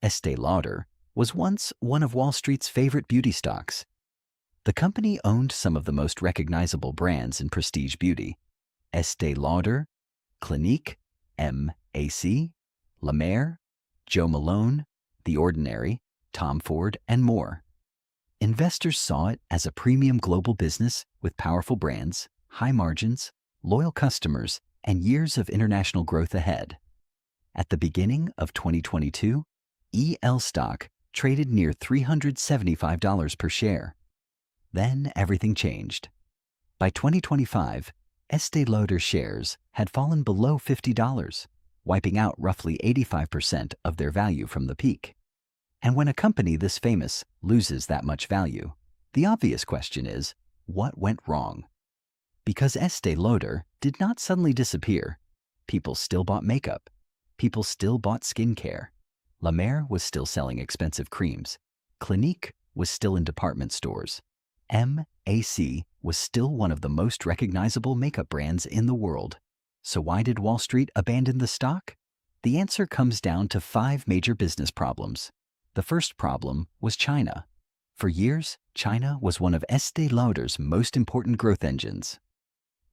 Estée Lauder was once one of Wall Street's favorite beauty stocks. The company owned some of the most recognizable brands in prestige beauty: Estée Lauder, Clinique, MAC, La Mer, Jo Malone, The Ordinary, Tom Ford, and more. Investors saw it as a premium global business with powerful brands, high margins, loyal customers, and years of international growth ahead. At the beginning of 2022, EL stock traded near $375 per share. Then everything changed. By 2025, Estée Lauder shares had fallen below $50, wiping out roughly 85% of their value from the peak. And when a company this famous loses that much value, the obvious question is, what went wrong? Because Estée Lauder did not suddenly disappear. People still bought makeup. People still bought skincare. La Mer was still selling expensive creams. Clinique was still in department stores. MAC was still one of the most recognizable makeup brands in the world. So why did Wall Street abandon the stock? The answer comes down to 5 major business problems. The first problem was China. For years, China was one of Estée Lauder's most important growth engines.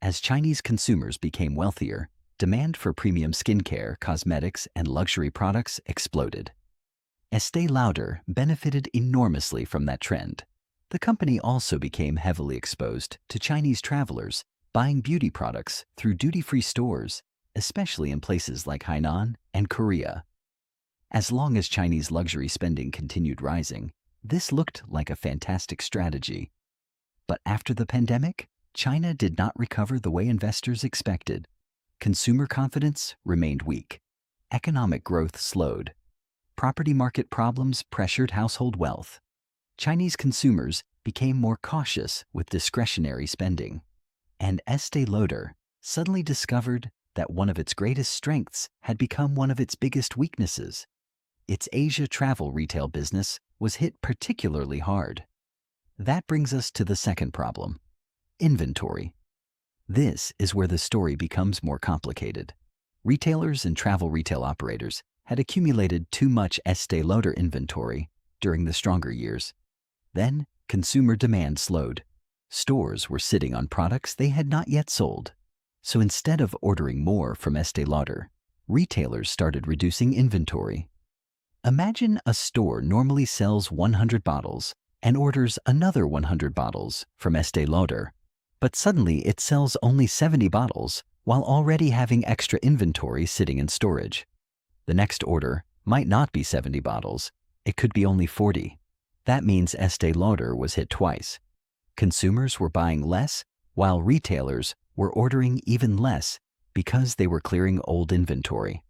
As Chinese consumers became wealthier, demand for premium skincare, cosmetics, and luxury products exploded. Estée Lauder benefited enormously from that trend. The company also became heavily exposed to Chinese travelers buying beauty products through duty-free stores, especially in places like Hainan and Korea. As long as Chinese luxury spending continued rising, this looked like a fantastic strategy. But after the pandemic, China did not recover the way investors expected. Consumer confidence remained weak. Economic growth slowed. Property market problems pressured household wealth. Chinese consumers became more cautious with discretionary spending. And Estée Lauder suddenly discovered that one of its greatest strengths had become one of its biggest weaknesses. Its Asia travel retail business was hit particularly hard. That brings us to the second problem: inventory. This is where the story becomes more complicated. Retailers and travel retail operators had accumulated too much Estée Lauder inventory during the stronger years. Then, consumer demand slowed. Stores were sitting on products they had not yet sold. So instead of ordering more from Estée Lauder, retailers started reducing inventory. Imagine a store normally sells 100 bottles and orders another 100 bottles from Estée Lauder, but suddenly it sells only 70 bottles while already having extra inventory sitting in storage. The next order might not be 70 bottles, it could be only 40. That means Estée Lauder was hit twice. Consumers were buying less, while retailers were ordering even less because they were clearing old inventory.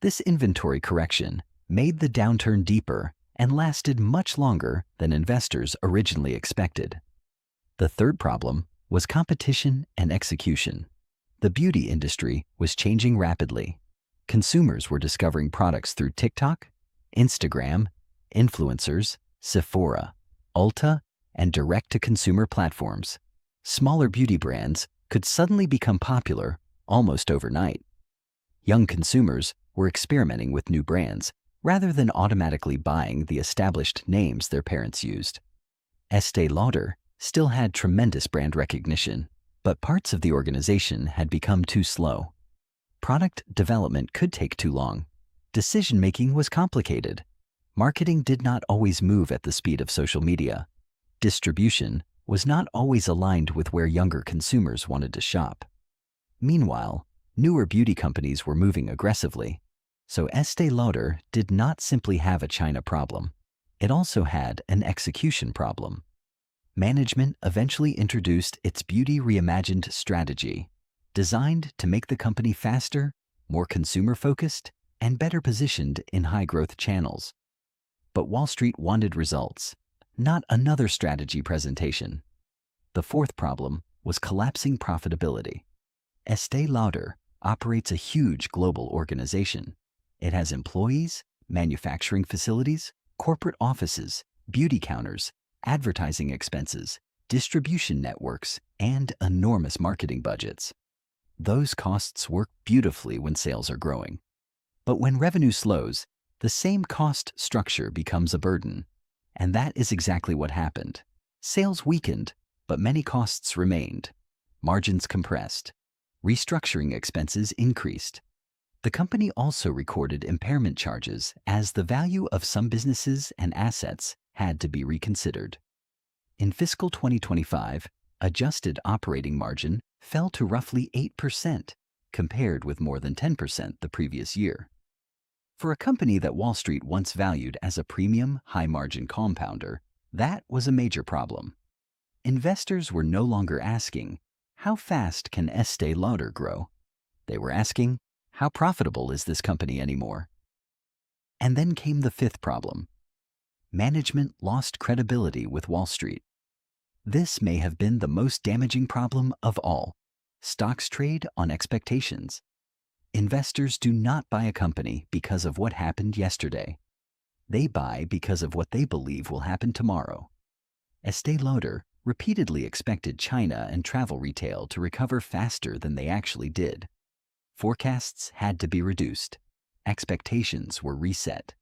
This inventory correction made the downturn deeper and lasted much longer than investors originally expected. The third problem was competition and execution. The beauty industry was changing rapidly. Consumers were discovering products through TikTok, Instagram, influencers, Sephora, Ulta, and direct-to-consumer platforms. Smaller beauty brands could suddenly become popular almost overnight. Young consumers were experimenting with new brands rather than automatically buying the established names their parents used. Estée Lauder still had tremendous brand recognition, but parts of the organization had become too slow. Product development could take too long. Decision-making was complicated. Marketing did not always move at the speed of social media. Distribution was not always aligned with where younger consumers wanted to shop. Meanwhile, newer beauty companies were moving aggressively. So Estée Lauder did not simply have a China problem. It also had an execution problem. Management eventually introduced its Beauty Reimagined strategy, designed to make the company faster, more consumer-focused, and better positioned in high-growth channels. But Wall Street wanted results, not another strategy presentation. The fourth problem was collapsing profitability. Estée Lauder operates a huge global organization. It has employees, manufacturing facilities, corporate offices, beauty counters, advertising expenses, distribution networks, and enormous marketing budgets. Those costs work beautifully when sales are growing. But when revenue slows, The same cost structure becomes a burden. And that is exactly what happened. Sales weakened, but many costs remained. Margins compressed. Restructuring expenses increased. The company also recorded impairment charges as the value of some businesses and assets had to be reconsidered. In fiscal 2025, adjusted operating margin fell to roughly 8%, compared with more than 10% the previous year. For a company that Wall Street once valued as a premium, high-margin compounder, that was a major problem. Investors were no longer asking, how fast can Estée Lauder grow? They were asking, how profitable is this company anymore? And then came the fifth problem. Management lost credibility with Wall Street. This may have been the most damaging problem of all. Stocks trade on expectations. Investors do not buy a company because of what happened yesterday. They buy because of what they believe will happen tomorrow. Estée Lauder repeatedly expected China and travel retail to recover faster than they actually did. Forecasts had to be reduced. Expectations were reset.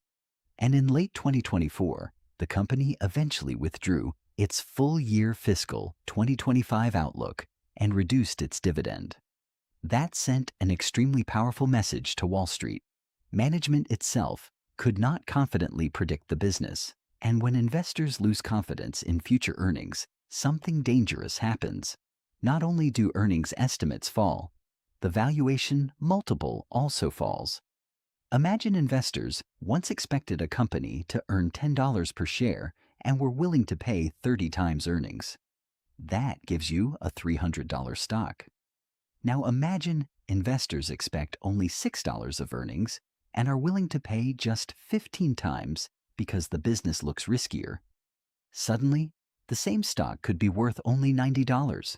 And in late 2024, the company eventually withdrew its full-year fiscal 2025 outlook and reduced its dividend. That sent an extremely powerful message to Wall Street. Management itself could not confidently predict the business, and when investors lose confidence in future earnings, something dangerous happens. Not only do earnings estimates fall, the valuation multiple also falls. Imagine investors once expected a company to earn $10 per share and were willing to pay 30 times earnings. That gives you a $300 stock. Now imagine investors expect only $6 of earnings and are willing to pay just 15 times because the business looks riskier. Suddenly, the same stock could be worth only $90.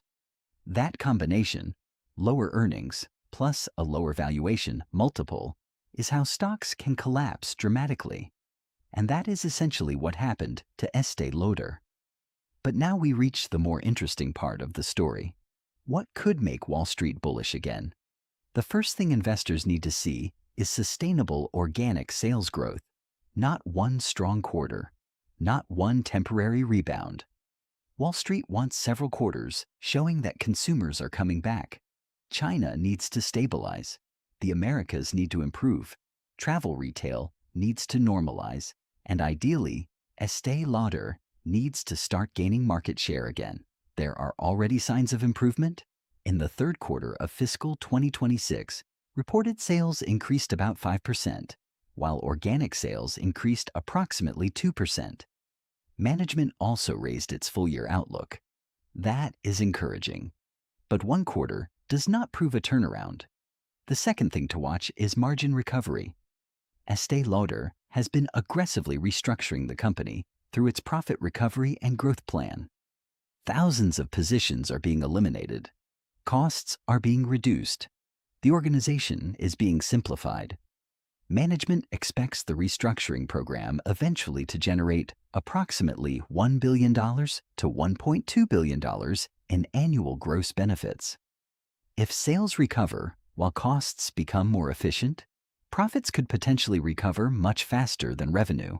That combination, lower earnings plus a lower valuation multiple, is how stocks can collapse dramatically. And that is essentially what happened to Estée Lauder. But now we reach the more interesting part of the story. What could make Wall Street bullish again? The first thing investors need to see is sustainable organic sales growth, not one strong quarter, not one temporary rebound. Wall Street wants several quarters showing that consumers are coming back. China needs to stabilize. The Americas need to improve. Travel retail needs to normalize. And ideally, Estée Lauder needs to start gaining market share again. There are already signs of improvement. In the third quarter of fiscal 2026, reported sales increased about 5%, while organic sales increased approximately 2%. Management also raised its full-year outlook. That is encouraging. But one quarter does not prove a turnaround. The second thing to watch is margin recovery. Estée Lauder has been aggressively restructuring the company through its profit recovery and growth plan. Thousands of positions are being eliminated. Costs are being reduced. The organization is being simplified. Management expects the restructuring program eventually to generate approximately $1 billion to $1.2 billion in annual gross benefits. If sales recover while costs become more efficient, profits could potentially recover much faster than revenue.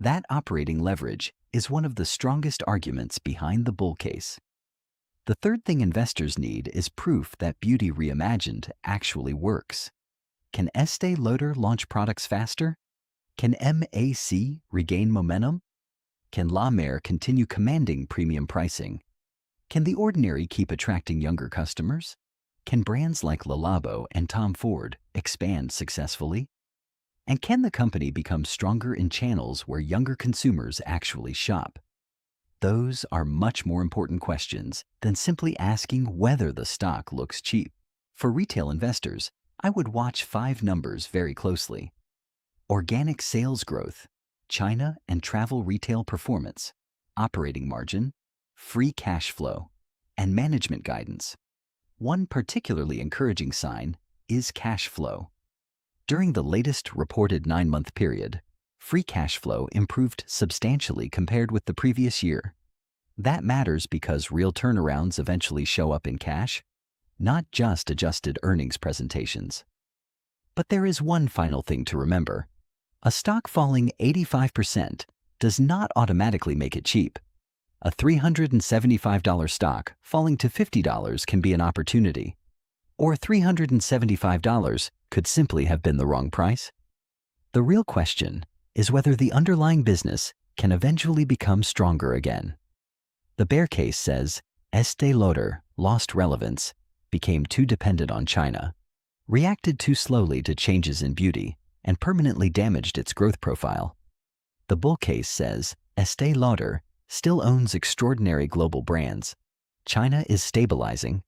That operating leverage is one of the strongest arguments behind the bull case. The third thing investors need is proof that Beauty Reimagined actually works. Can Estée Lauder launch products faster? Can MAC regain momentum? Can La Mer continue commanding premium pricing? Can The Ordinary keep attracting younger customers? Can brands like Le Labo and Tom Ford expand successfully? And can the company become stronger in channels where younger consumers actually shop? Those are much more important questions than simply asking whether the stock looks cheap. For retail investors, I would watch 5 numbers very closely. Organic sales growth, China and travel retail performance, operating margin, free cash flow, and management guidance. One particularly encouraging sign is cash flow. During the latest reported 9-month period, free cash flow improved substantially compared with the previous year. That matters because real turnarounds eventually show up in cash, not just adjusted earnings presentations. But there is one final thing to remember. A stock falling 85% does not automatically make it cheap. A $375 stock falling to $50 can be an opportunity, or $375 could simply have been the wrong price. The real question is whether the underlying business can eventually become stronger again. The bear case says Estée Lauder lost relevance, became too dependent on China, reacted too slowly to changes in beauty, and permanently damaged its growth profile. The bull case says Estée Lauder still owns extraordinary global brands. China is stabilizing,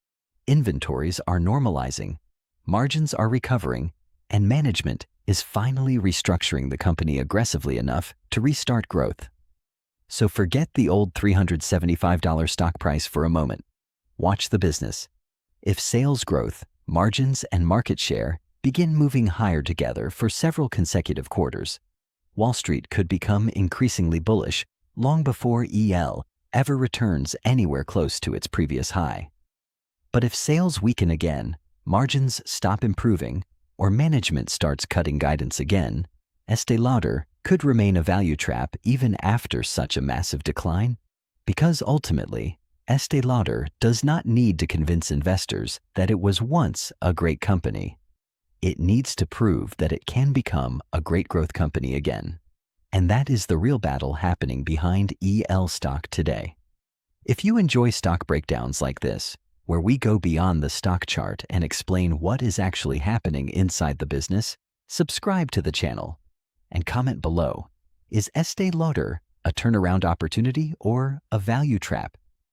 inventories are normalizing, margins are recovering, and management is finally restructuring the company aggressively enough to restart growth. So forget the old $375 stock price for a moment. Watch the business. If sales growth, margins, and market share begin moving higher together for several consecutive quarters, Wall Street could become increasingly bullish long before EL ever returns anywhere close to its previous high. But if sales weaken again, margins stop improving, or management starts cutting guidance again, Estée Lauder could remain a value trap even after such a massive decline, because ultimately, Estée Lauder does not need to convince investors that it was once a great company. It needs to prove that it can become a great growth company again. And that is the real battle happening behind EL stock today. If you enjoy stock breakdowns like this, where we go beyond the stock chart and explain what is actually happening inside the business, subscribe to the channel and comment below. Is Estée Lauder a turnaround opportunity or a value trap?